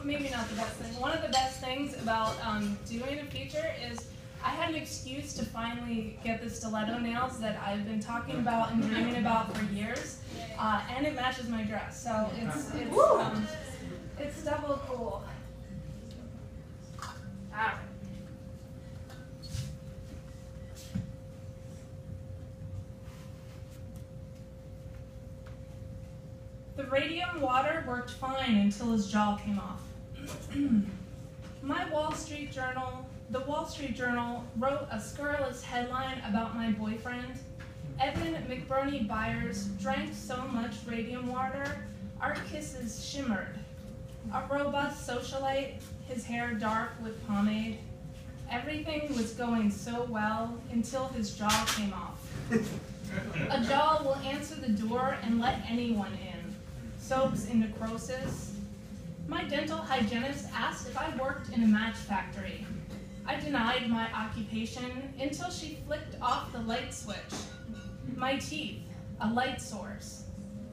maybe not the best thing. One of the best things about doing a feature is I had an excuse to finally get the stiletto nails that I've been talking about and dreaming about for years, and it matches my dress, so it's double cool. Ah. The radium water worked fine until his jaw came off. The Wall Street Journal wrote a scurrilous headline about my boyfriend. Evan McBurney Byers drank so much radium water, our kisses shimmered. A robust socialite, his hair dark with pomade. Everything was going so well until his jaw came off. A jaw will answer the door and let anyone in. Soaps in necrosis. My dental hygienist asked if I worked in a match factory. I denied my occupation until she flicked off the light switch. My teeth, a light source.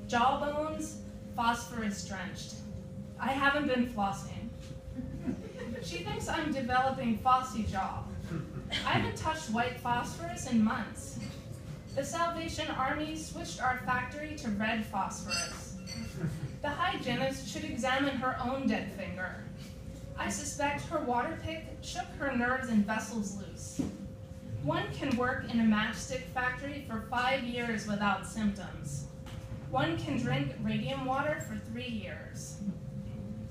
Jawbones, phosphorus drenched. I haven't been flossing. She thinks I'm developing Fossy jaw. I haven't touched white phosphorus in months. The Salvation Army switched our factory to red phosphorus. The hygienist should examine her own dead finger. I suspect her water pick shook her nerves and vessels loose. One can work in a matchstick factory for 5 years without symptoms. One can drink radium water for 3 years.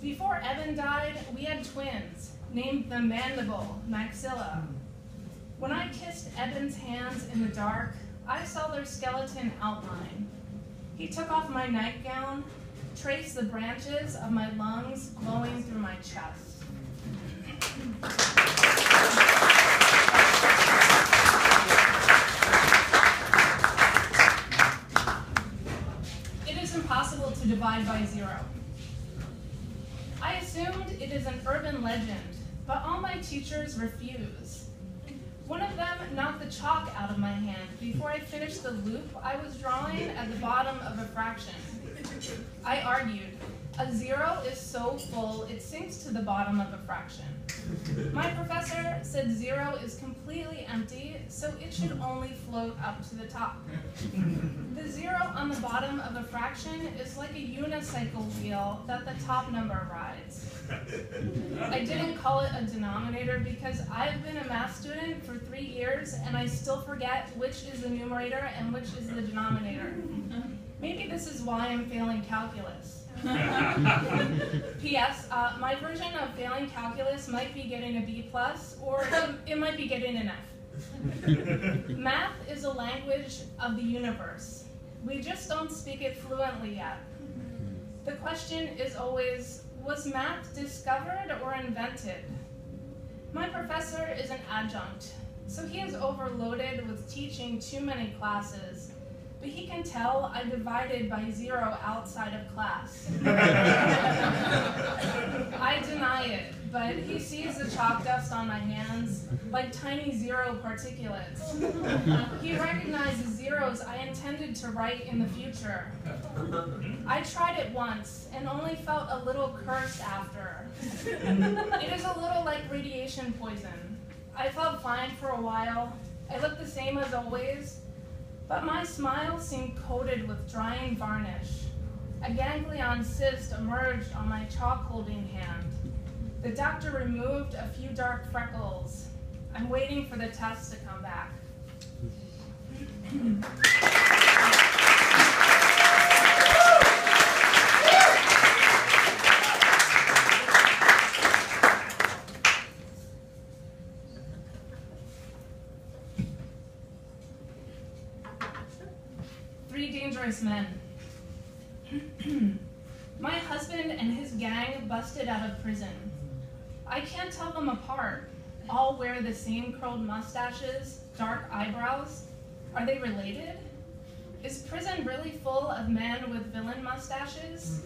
Before Evan died, we had twins, named them Mandible, Maxilla. When I kissed Evan's hands in the dark, I saw their skeleton outline. He took off my nightgown, traced the branches of my lungs glowing through my chest. It is impossible to divide by 0. I assumed it is an urban legend, but all my teachers refuse. One of them knocked the chalk out of my hand before I finished the loop I was drawing at the bottom of a fraction. I argued, a 0 is so full it sinks to the bottom of a fraction. My professor said 0 is completely empty, so it should only float up to the top. The 0 on the bottom of a fraction is like a unicycle wheel that the top number rides. I didn't call it a denominator because I've been a math student for 3 years and I still forget which is the numerator and which is the denominator. Maybe this is why I'm failing calculus. P.S. My version of failing calculus might be getting a B+, or it might be getting an F. Math is a language of the universe. We just don't speak it fluently yet. The question is always, was math discovered or invented? My professor is an adjunct, so he is overloaded with teaching too many classes. But he can tell I divided by 0 outside of class. I deny it, but he sees the chalk dust on my hands like tiny 0 particulates. He recognizes zeros I intended to write in the future. I tried it once and only felt a little cursed after. It is a little like radiation poison. I felt fine for a while. I looked the same as always. But my smile seemed coated with drying varnish. A ganglion cyst emerged on my chalk-holding hand. The doctor removed a few dark freckles. I'm waiting for the test to come back. 3 dangerous men. My husband and his gang busted out of prison. I can't tell them apart. All wear the same curled mustaches, dark eyebrows. Are they related? Is prison really full of men with villain mustaches?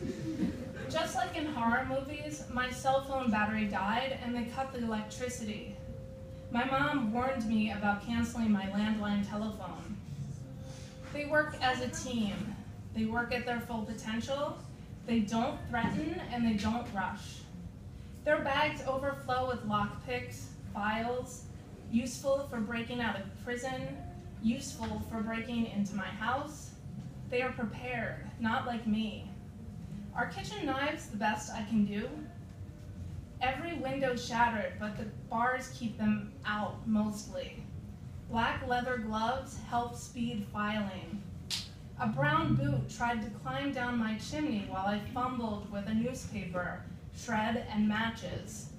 Just like in horror movies, my cell phone battery died and they cut the electricity. My mom warned me about canceling my landline telephone. They work as a team. They work at their full potential. They don't threaten and they don't rush. Their bags overflow with lockpicks, files, useful for breaking out of prison, useful for breaking into my house. They are prepared, not like me. Are kitchen knives the best I can do? Every window shattered, but the bars keep them out mostly. Black leather gloves help speed filing. A brown boot tried to climb down my chimney while I fumbled with a newspaper, shred, and matches.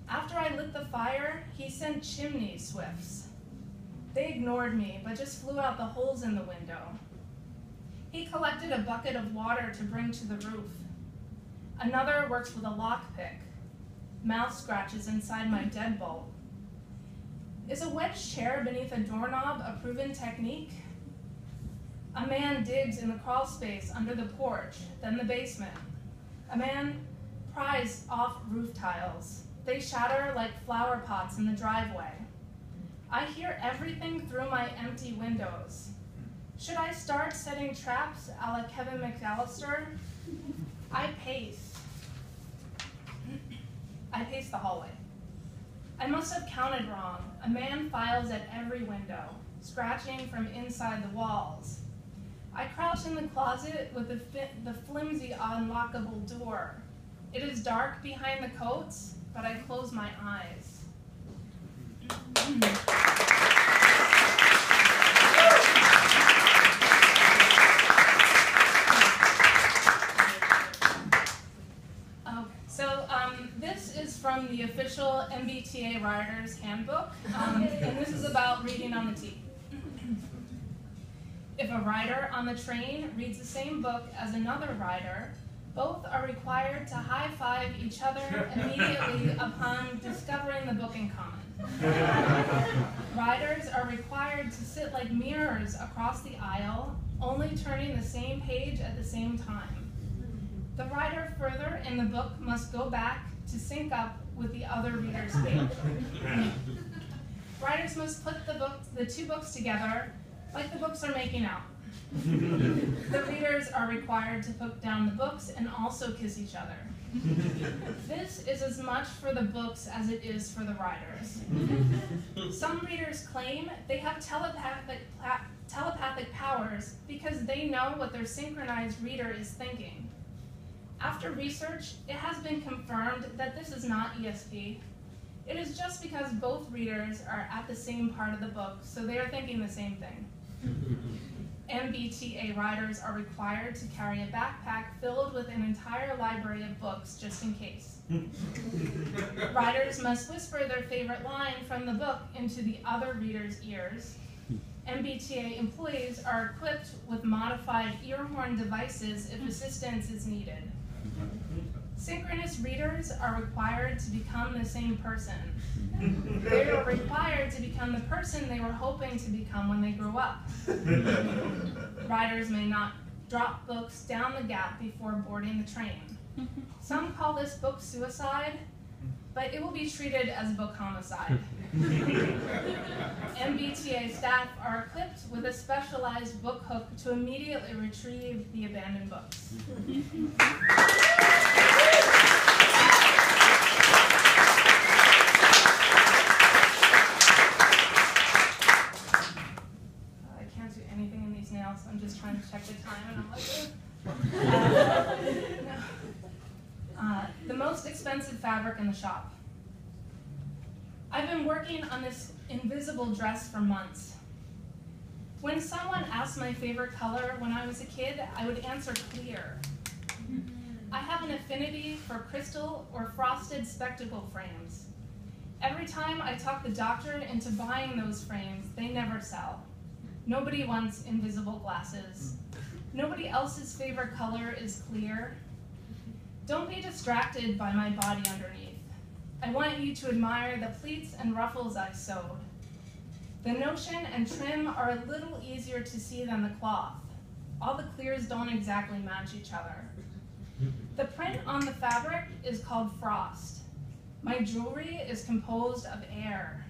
After I lit the fire, he sent chimney swifts. They ignored me, but just flew out the holes in the window. He collected a bucket of water to bring to the roof. Another works with a lockpick. Mouse scratches inside my deadbolt. Is a wedge chair beneath a doorknob a proven technique? A man digs in the crawl space under the porch, then the basement. A man pries off roof tiles. They shatter like flower pots in the driveway. I hear everything through my empty windows. Should I start setting traps a la Kevin McAllister? I pace the hallway. I must have counted wrong. A man files at every window, scratching from inside the walls. I crouch in the closet with the flimsy unlockable door. It is dark behind the coats, but I close my eyes. This is from the official MBTA Writer's Handbook, and this is about reading on the T. If a rider on the train reads the same book as another rider, both are required to high-five each other immediately upon discovering the book in common. Riders are required to sit like mirrors across the aisle, only turning the same page at the same time. The rider further in the book must go back to sync up with the other reader's page. Riders must put the two books together like the books are making out. The readers are required to put down the books and also kiss each other. This is as much for the books as it is for the riders. Some readers claim they have telepathic powers because they know what their synchronized reader is thinking. After research, it has been confirmed that this is not ESP. It is just because both readers are at the same part of the book, so they are thinking the same thing. MBTA riders are required to carry a backpack filled with an entire library of books just in case. Riders must whisper their favorite line from the book into the other reader's ears. MBTA employees are equipped with modified ear horn devices if assistance is needed. Synchronous readers are required to become the same person. They are required to become the person they were hoping to become when they grew up. Riders may not drop books down the gap before boarding the train. Some call this book suicide, but it will be treated as book homicide. MBTA staff are equipped with a specialized book hook to immediately retrieve the abandoned books. I can't do anything in these nails. I'm just trying to check the time, and I'm like, no. The most expensive fabric in the shop. I've been working on this invisible dress for months. When someone asked my favorite color when I was a kid, I would answer clear. I have an affinity for crystal or frosted spectacle frames. Every time I talk the doctor into buying those frames, they never sell. Nobody wants invisible glasses. Nobody else's favorite color is clear. Don't be distracted by my body underneath. I want you to admire the pleats and ruffles I sewed. The notion and trim are a little easier to see than the cloth. All the clears don't exactly match each other. The print on the fabric is called frost. My jewelry is composed of air.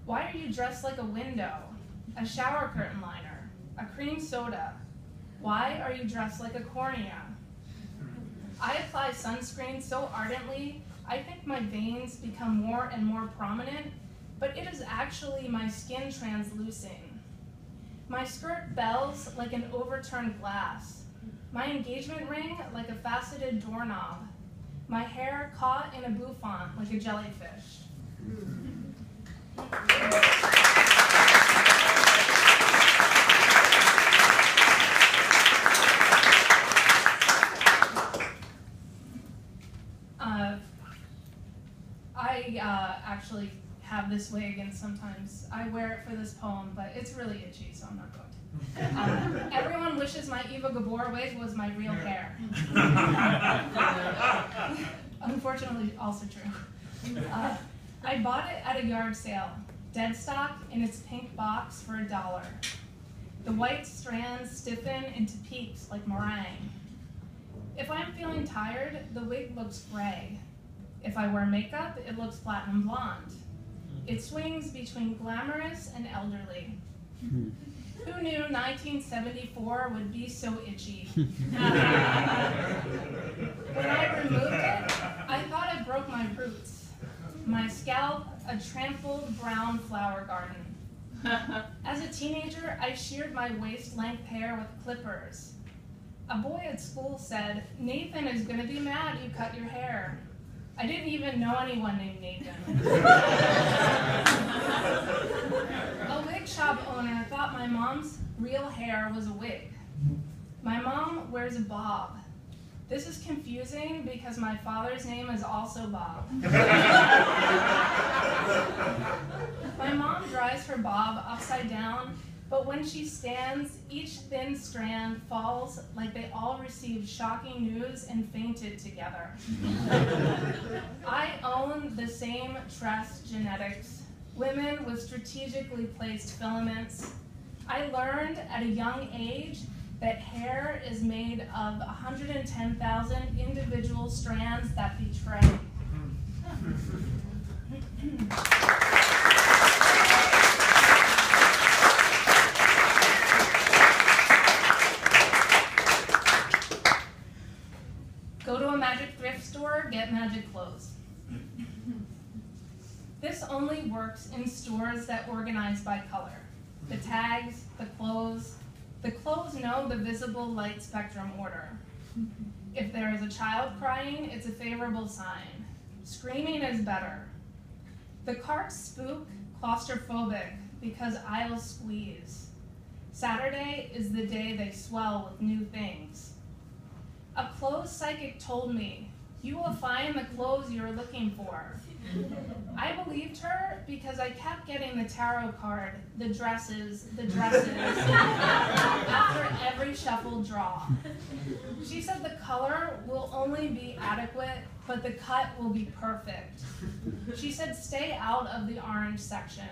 Why are you dressed like a window, a shower curtain liner, a cream soda? Why are you dressed like a cornea? I apply sunscreen so ardently, I think my veins become more and more prominent, but it is actually my skin translucing. My skirt bells like an overturned glass. My engagement ring like a faceted doorknob. My hair caught in a bouffant like a jellyfish. I actually have this wig, and sometimes I wear it for this poem, but it's really itchy, so I'm not going to. Everyone wishes my Eva Gabor wig was my real hair. Unfortunately, also true. I bought it at a yard sale, dead stock in its pink box for $1. The white strands stiffen into peaks like meringue. If I'm feeling tired, the wig looks gray. If I wear makeup, it looks platinum blonde. It swings between glamorous and elderly. Who knew 1974 would be so itchy? When I removed it, I thought I broke my roots. My scalp, a trampled brown flower garden. As a teenager, I sheared my waist-length hair with clippers. A boy at school said, "Nathan is going to be mad you cut your hair." I didn't even know anyone named Nathan. A wig shop owner thought my mom's real hair was a wig. My mom wears a bob. This is confusing because my father's name is also Bob. My mom dries her bob upside down, but when she stands, each thin strand falls like they all received shocking news and fainted together. I own the same tress genetics, women with strategically placed filaments. I learned at a young age that hair is made of 110,000 individual strands that betray. Go to a magic thrift store, get magic clothes. This only works in stores that organize by color. The tags, the clothes. The clothes know the visible light spectrum order. If there is a child crying, it's a favorable sign. Screaming is better. The carts spook, claustrophobic, because aisles squeeze. Saturday is the day they swell with new things. A clothes psychic told me, "You will find the clothes you're looking for." I believed her because I kept getting the tarot card, the dresses, after every shuffled draw. She said the color will only be adequate, but the cut will be perfect. She said stay out of the orange section.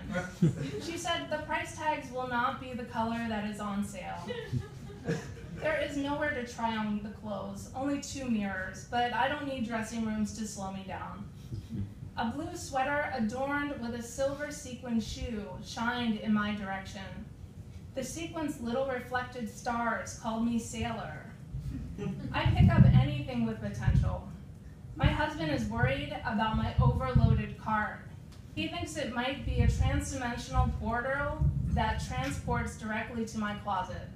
She said the price tags will not be the color that is on sale. There is nowhere to try on the clothes, only 2 mirrors, but I don't need dressing rooms to slow me down. A blue sweater adorned with a silver sequin shoe shined in my direction. The sequin's little reflected stars called me sailor. I pick up anything with potential. My husband is worried about my overloaded cart. He thinks it might be a trans-dimensional portal that transports directly to my closet.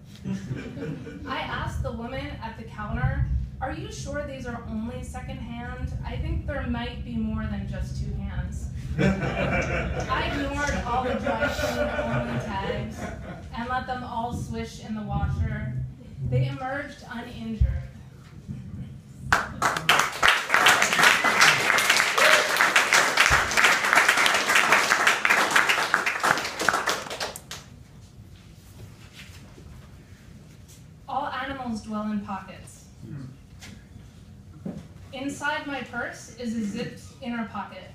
I asked the woman at the counter, "Are you sure these are only secondhand? I think there might be more than just 2 hands." I ignored all the dry clean only tags and let them all swish in the washer. They emerged uninjured. All animals dwell in pockets. Inside my purse is a zipped inner pocket.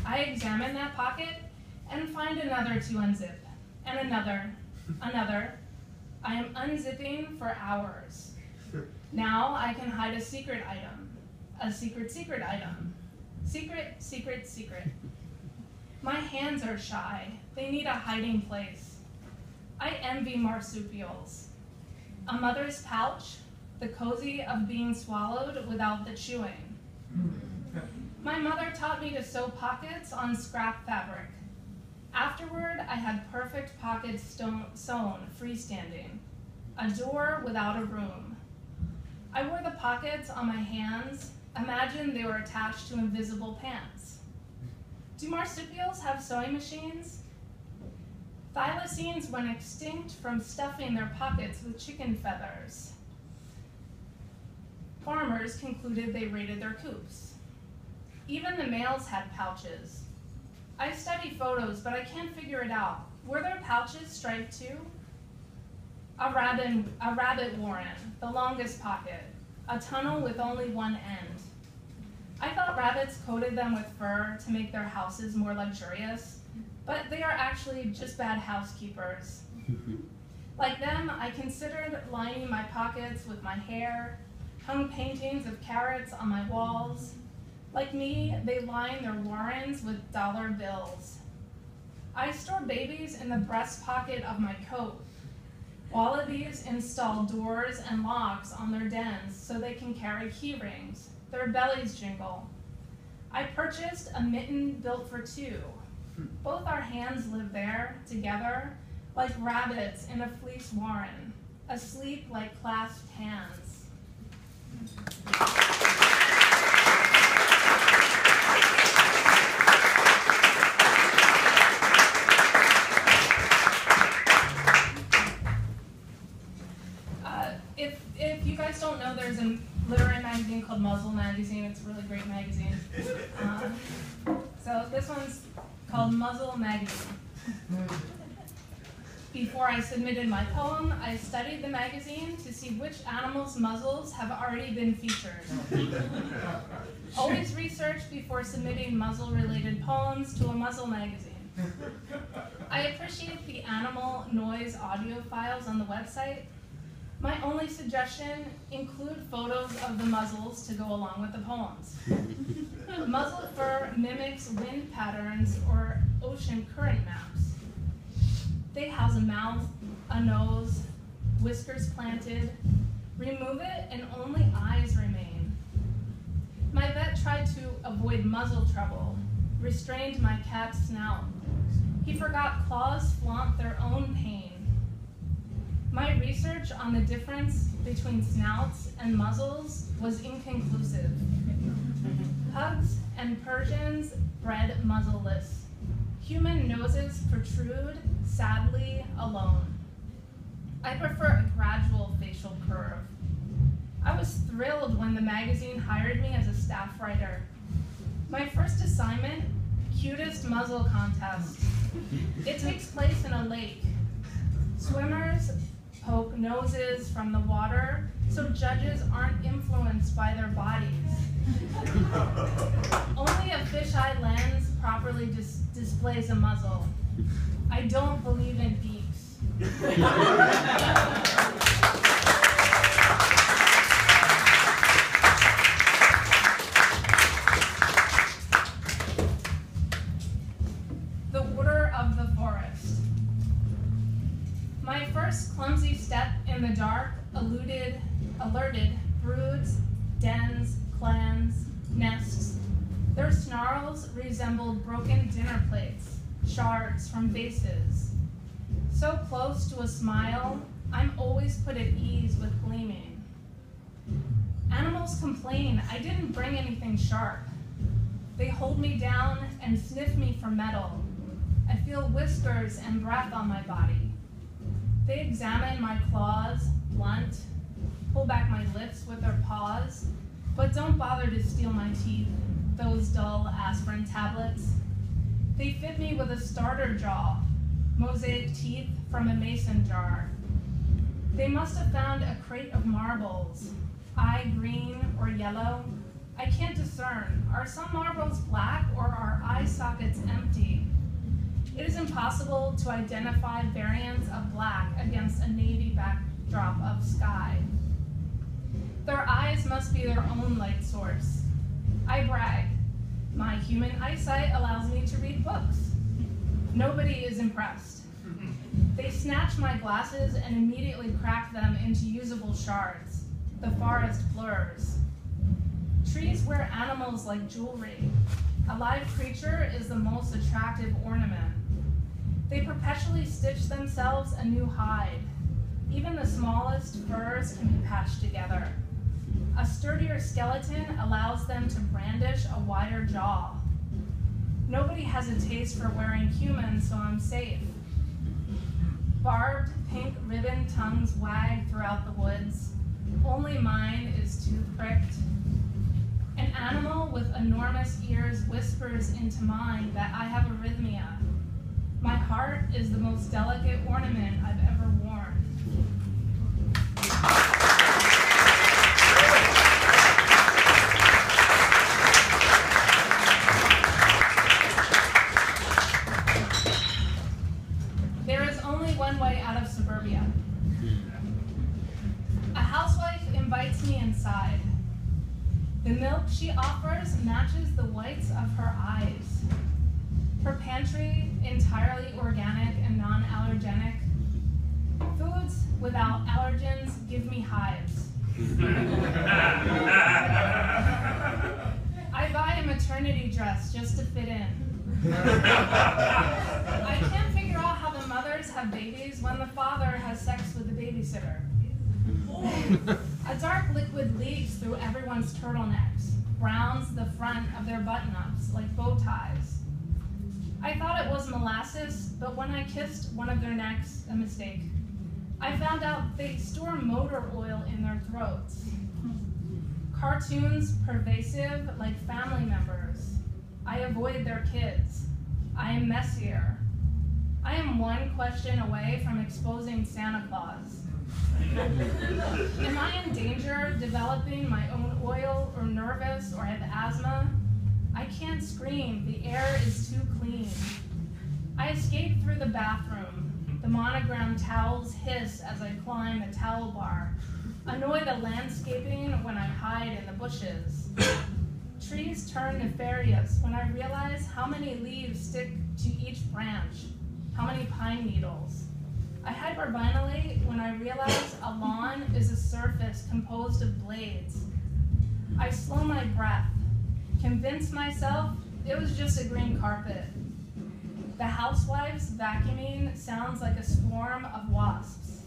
I examine that pocket and find another to unzip, and another. I am unzipping for hours. Now I can hide a secret item. A secret item. Secret. My hands are shy. They need a hiding place. I envy marsupials. A mother's pouch, the cozy of being swallowed without the chewing. My mother taught me to sew pockets on scrap fabric. Afterward, I had perfect pockets sewn, freestanding, a door without a room. I wore the pockets on my hands. Imagine they were attached to invisible pants. Do marsupials have sewing machines? Thylacines went extinct from stuffing their pockets with chicken feathers. Farmers concluded they raided their coops. Even the males had pouches. I study photos, but I can't figure it out. Were their pouches striped too? A rabbit warren, the longest pocket, a tunnel with only one end. I thought rabbits coated them with fur to make their houses more luxurious, but they are actually just bad housekeepers. Like them, I considered lining my pockets with my hair, hung paintings of carrots on my walls. Like me, they line their warrens with dollar bills. I store babies in the breast pocket of my coat. Wallabies install doors and locks on their dens so they can carry key rings. Their bellies jingle. I purchased a mitten built for two. Both our hands live there, together, like rabbits in a fleece warren, asleep like clasped hands. If you guys don't know, there's a literary magazine called Muzzle Magazine. It's a really great magazine. So this one's called Muzzle Magazine. Before I submitted my poem, I studied the magazine to see which animals' muzzles have already been featured. Always research before submitting muzzle-related poems to a muzzle magazine. I appreciate the animal noise audio files on the website. My only suggestion, include photos of the muzzles to go along with the poems. Muzzle fur mimics wind patterns or ocean current maps. They house a mouth, a nose, whiskers planted. Remove it and only eyes remain. My vet tried to avoid muzzle trouble, restrained my cat's snout. He forgot claws flaunt their own pain. My research on the difference between snouts and muzzles was inconclusive. Pugs and Persians bred muzzleless. Human noses protrude, sadly alone. I prefer a gradual facial curve. I was thrilled when the magazine hired me as a staff writer. My first assignment, cutest muzzle contest. It takes place in a lake. Swimmers poke noses from the water so judges aren't influenced by their bodies. Only a fisheye lens properly displays a muzzle. I don't believe in beaks. The order of the forest. My first clumsy step in the dark alerted broods, dens, clans, nests. Their snarls resembled broken dinner plates, shards from vases. So close to a smile, I'm always put at ease with gleaming. Animals complain I didn't bring anything sharp. They hold me down and sniff me for metal. I feel whiskers and breath on my body. They examine my claws, blunt, pull back my lips with their paws, but don't bother to steal my teeth, those dull aspirin tablets. They fit me with a starter jaw, mosaic teeth from a mason jar. They must have found a crate of marbles, eye green or yellow. I can't discern. Are some marbles black or are eye sockets empty? It is impossible to identify variants of black against a navy backdrop of sky. Their eyes must be their own light source. I brag. My human eyesight allows me to read books. Nobody is impressed. They snatch my glasses and immediately crack them into usable shards. The forest blurs. Trees wear animals like jewelry. A live creature is the most attractive ornament. They perpetually stitch themselves a new hide. Even the smallest furs can be patched together. A sturdier skeleton allows them to brandish a wider jaw. Nobody has a taste for wearing humans, so I'm safe. Barbed, pink ribbon tongues wag throughout the woods. Only mine is tooth-pricked. An animal with enormous ears whispers into mine that I have arrhythmia. My heart is the most delicate ornament I've ever worn. There is only one way out of suburbia. A housewife invites me inside. The milk she offers matches the whites of her eyes. Her pantry, entirely organic and non-allergenic. Foods without allergens give me hives. I buy a maternity dress just to fit in. I can't figure out how the mothers have babies when the father has sex with the babysitter. A dark liquid leaks through everyone's turtlenecks, browns the front of their button-ups like bow ties. I thought it was molasses, but when I kissed one of their necks, a mistake, I found out they store motor oil in their throats. Cartoons pervasive like family members. I avoid their kids. I am messier. I am one question away from exposing Santa Claus. Am I in danger of developing my own oil or nervous or have asthma? I can't scream, the air is too clean. I escape through the bathroom. The monogrammed towels hiss as I climb the towel bar. Annoy the landscaping when I hide in the bushes. Trees turn nefarious when I realize how many leaves stick to each branch, how many pine needles. I hyperventilate when I realize a lawn is a surface composed of blades. I slow my breath, convince myself it was just a green carpet. The housewife's vacuuming sounds like a swarm of wasps.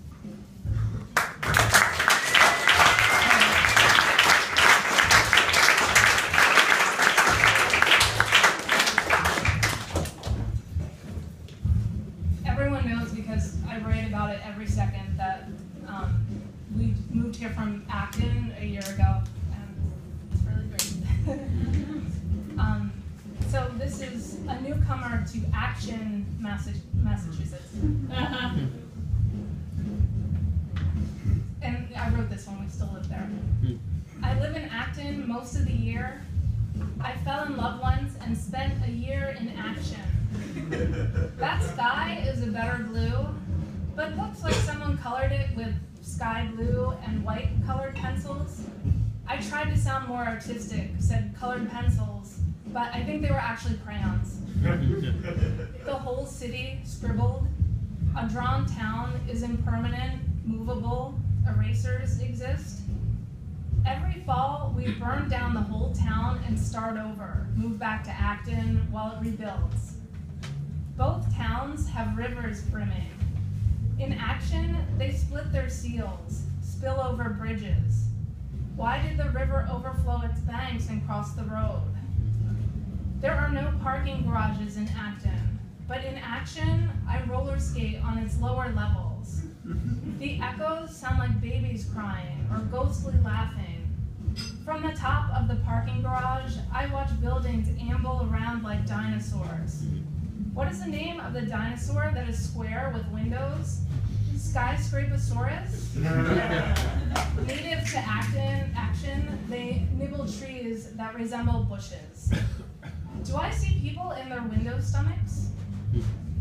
Everyone knows, because I write about it every second, that we moved here from Acton a year ago, and it's really great. So this is a newcomer to Acton, Massachusetts. And I wrote this when we still lived there. I live in Acton most of the year. I fell in love once and spent a year in action. That sky is a better blue, but looks like someone colored it with sky blue and white colored pencils. I tried to sound more artistic, said colored pencils, but I think they were actually crayons. The whole city scribbled. A drawn town is impermanent, movable, erasers exist. Every fall, we burn down the whole town and start over, move back to Acton while it rebuilds. Both towns have rivers brimming. In Acton, they split their seals, spill over bridges. Why did the river overflow its banks and cross the road? There are no parking garages in Acton, but in Acton, I roller skate on its lower levels. The echoes sound like babies crying or ghostly laughing. From the top of the parking garage, I watch buildings amble around like dinosaurs. What is the name of the dinosaur that is square with windows? Skyscraposaurus? Native to Acton, they nibble trees that resemble bushes. Do I see people in their window stomachs?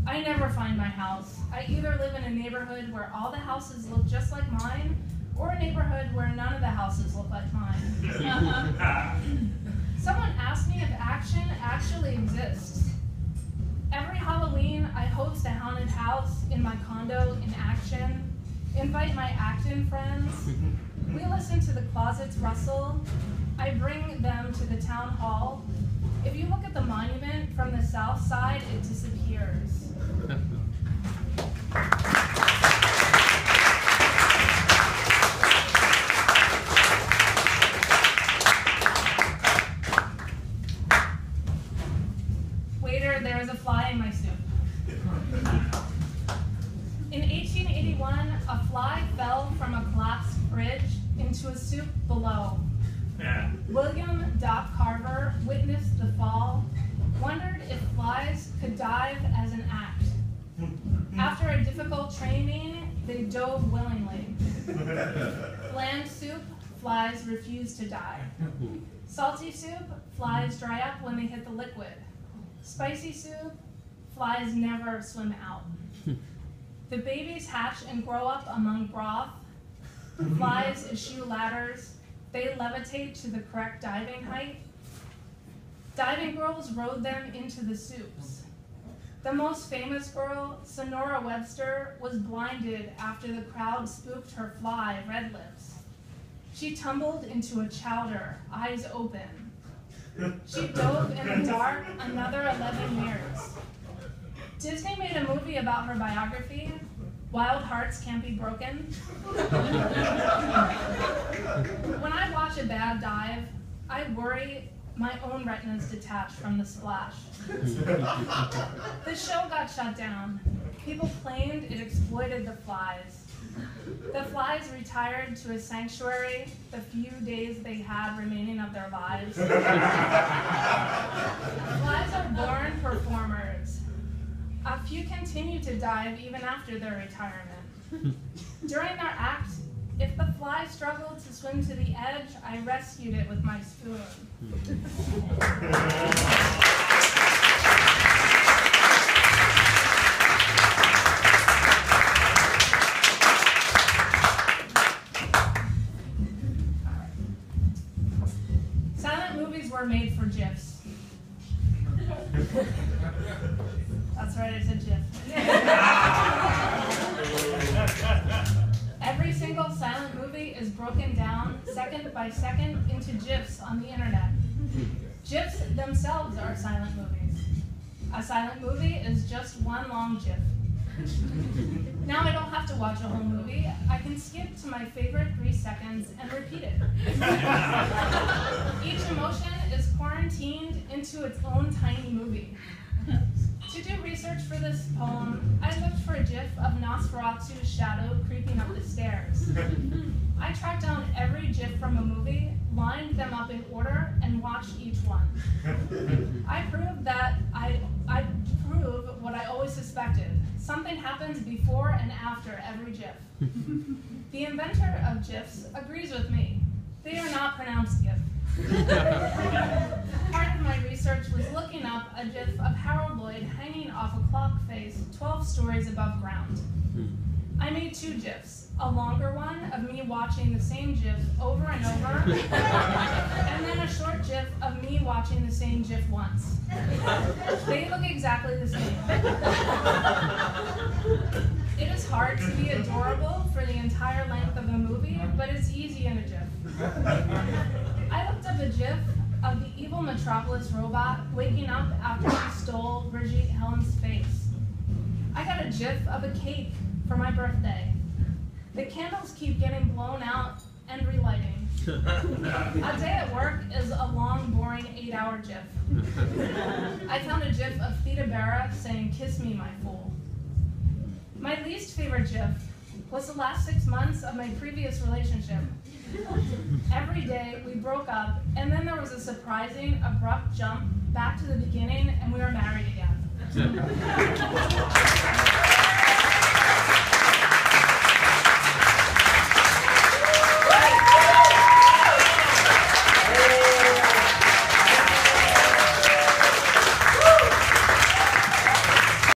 I never find my house. I either live in a neighborhood where all the houses look just like mine, or a neighborhood where none of the houses look like mine. Someone asked me if Acton actually exists. Every Halloween, I host a haunted house in my condo in Acton, invite my Acton friends. We listen to the closets rustle. I bring them to the town hall. If you look at the monument from the south side, it disappears. Waiter, there is a fly in my soup. In 1881, a fly fell from a collapsed bridge into a soup below. Yeah. William Doc Carver witnessed the fall, wondered if flies could dive as an act. After a difficult training, they dove willingly. Bland soup, flies refuse to die. Salty soup, flies dry up when they hit the liquid. Spicy soup, flies never swim out. The babies hatch and grow up among broth. Flies eschew ladders. They levitate to the correct diving height. Diving girls rode them into the soups. The most famous girl, Sonora Webster, was blinded after the crowd spooked her fly, Red Lips. She tumbled into a chowder, eyes open. She dove in the dark another 11 years. Disney made a movie about her biography, Wild Hearts Can't Be Broken. When I watch a bad dive, I worry my own retinas detach from the splash. The show got shut down. People claimed it exploited the flies. The flies retired to a sanctuary the few days they had remaining of their lives. Flies are born performers. A few continue to dive even after their retirement. During their act, if the fly struggled to swim to the edge, I rescued it with my spoon. Silent movies were made for GIFs. That's right, I said GIF. Every single silent movie is broken down second by second into GIFs on the internet. GIFs themselves are silent movies. A silent movie is just one long GIF. Now I don't have to watch a whole movie. I can skip to my favorite 3 seconds and repeat it. Each emotion is quarantined into its own tiny movie. To do research for this poem, I looked for a GIF of Nosferatu's shadow creeping up the stairs. I tracked down every GIF from a movie, lined them up in order, and watched each one. I proved that I prove what I always suspected. Something happens before and after every GIF. The inventor of GIFs agrees with me. They are not pronounced GIF. Part of my research was looking up a GIF of Harold Lloyd hanging off a clock face 12 stories above ground. I made 2 GIFs, a longer one of me watching the same GIF over and over, and then a short GIF of me watching the same GIF once. They look exactly the same. It is hard to be adorable for the entire length of a movie, but it's easy in a GIF. I looked up a GIF of the evil Metropolis robot waking up after he stole Brigitte Helen's face. I got a GIF of a cake for my birthday. The candles keep getting blown out and relighting. A day at work is a long, boring 8-hour GIF. I found a GIF of Theta Barra saying, "Kiss me, my fool." My least favorite GIF was the last 6 months of my previous relationship. Every day we broke up, and then there was a surprising, abrupt jump back to the beginning, and we were married again.